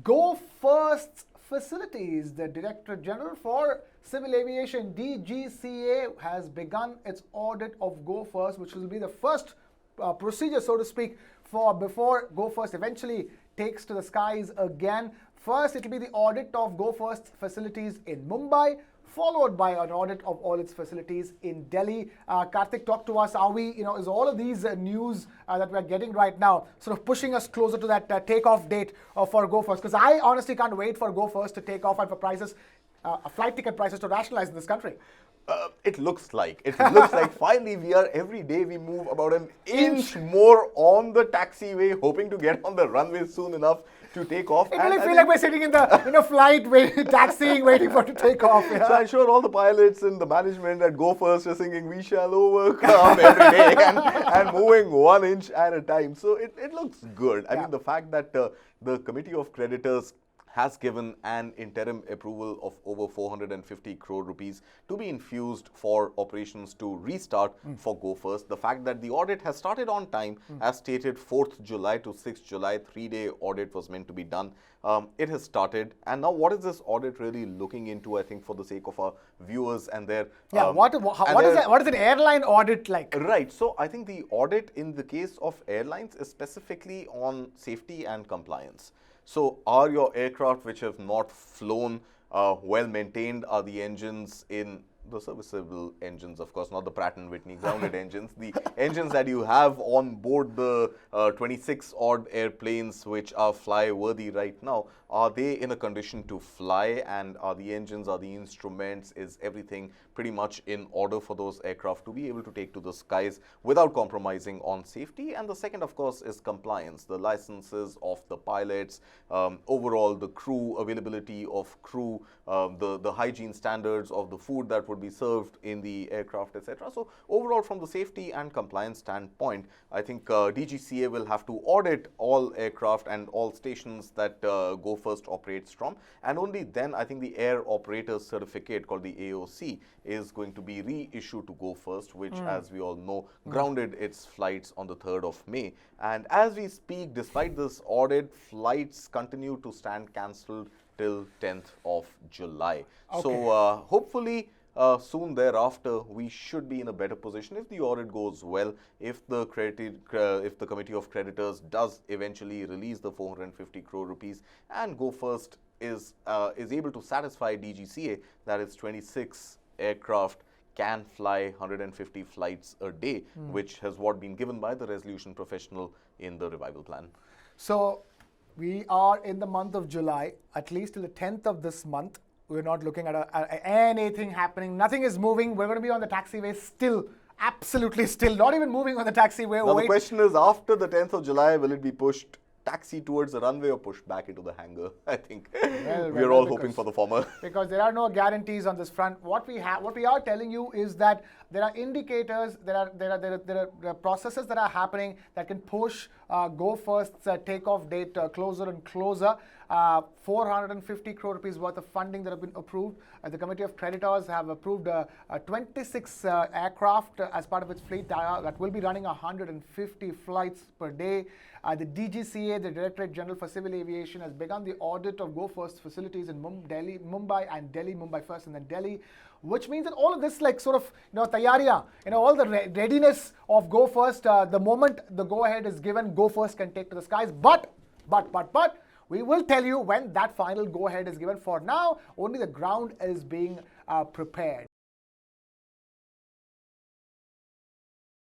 Go First Facilities. The Directorate General for Civil Aviation, DGCA, has begun its audit of Go First, which will be the first procedure, so to speak, for before Go First eventually takes to the skies again. First, it will be the audit of Go First facilities in Mumbai, followed by an audit of all its facilities in Delhi. Kartik, talk to us. Are we, is all of these news that we're getting right now sort of pushing us closer to that takeoff date for Go First? Because I honestly can't wait for Go First to take off and for prices, flight ticket prices to rationalize in this country. It looks like finally every day we move about an inch more on the taxiway, hoping to get on the runway soon enough to take off. It really feels like we're sitting in a flight, taxiing, waiting for it to take off. Yeah. So I'm sure all the pilots and the management at Go First are singing, "We shall overcome" every day and moving 1 inch at a time. So it looks good. I mean, the fact that the Committee of Creditors has given an interim approval of over 450 crore rupees to be infused for operations to restart for Go First. The fact that the audit has started on time, as stated, 4th July to 6th July, 3-day audit was meant to be done. It has started. And now what is this audit really looking into, I think, for the sake of our viewers and their... what is an airline audit like? Right. So I think the audit in the case of airlines is specifically on safety and compliance. So are your aircraft which have not flown well maintained? Are the engines in the serviceable engines, of course, not the Pratt & Whitney grounded engines, the engines that you have on board the 26 odd airplanes which are fly worthy right now, are they in a condition to fly? And are the engines, are the instruments, is everything pretty much in order for those aircraft to be able to take to the skies without compromising on safety? And the second, of course, is compliance, the licenses of the pilots, overall the crew, availability of crew, the hygiene standards of the food that would be served in the aircraft, etc. So overall, from the safety and compliance standpoint, I think DGCA will have to audit all aircraft and all stations that Go First operates from, and only then I think the Air Operator's Certificate, called the AOC, is going to be reissued to Go First, which, as we all know, grounded its flights on the 3rd of May. And as we speak, despite this audit, flights continue to stand cancelled till 10th of July. Okay. So hopefully soon thereafter, we should be in a better position if the audit goes well, if the Committee of Creditors does eventually release the 450 crore rupees, and Go First is able to satisfy DGCA that its 26 aircraft can fly 150 flights a day, which has been given by the resolution professional in the revival plan. So we are in the month of July, at least till the 10th of this month. We're not looking at anything happening. Nothing is moving. We're going to be on the taxiway still, absolutely still, not even moving on the taxiway. Now the question is, after the 10th of July, will it be pushed taxi towards the runway or pushed back into the hangar? I think we're all hoping for the former. Because there are no guarantees on this front. What we are telling you is that there are indicators, there are processes that are happening that can push Go First's takeoff date closer and closer. 450 crore rupees worth of funding that have been approved. The Committee of Creditors have approved 26 aircraft as part of its fleet that will be running 150 flights per day. The DGCA, the Directorate General for Civil Aviation, has begun the audit of Go First facilities in Mumbai and Delhi, Mumbai first and then Delhi, which means that all of this tayariya, all the readiness of Go First, the moment the go-ahead is given, Go First can take to the skies. But, we will tell you when that final go-ahead is given. For now, only the ground is being prepared.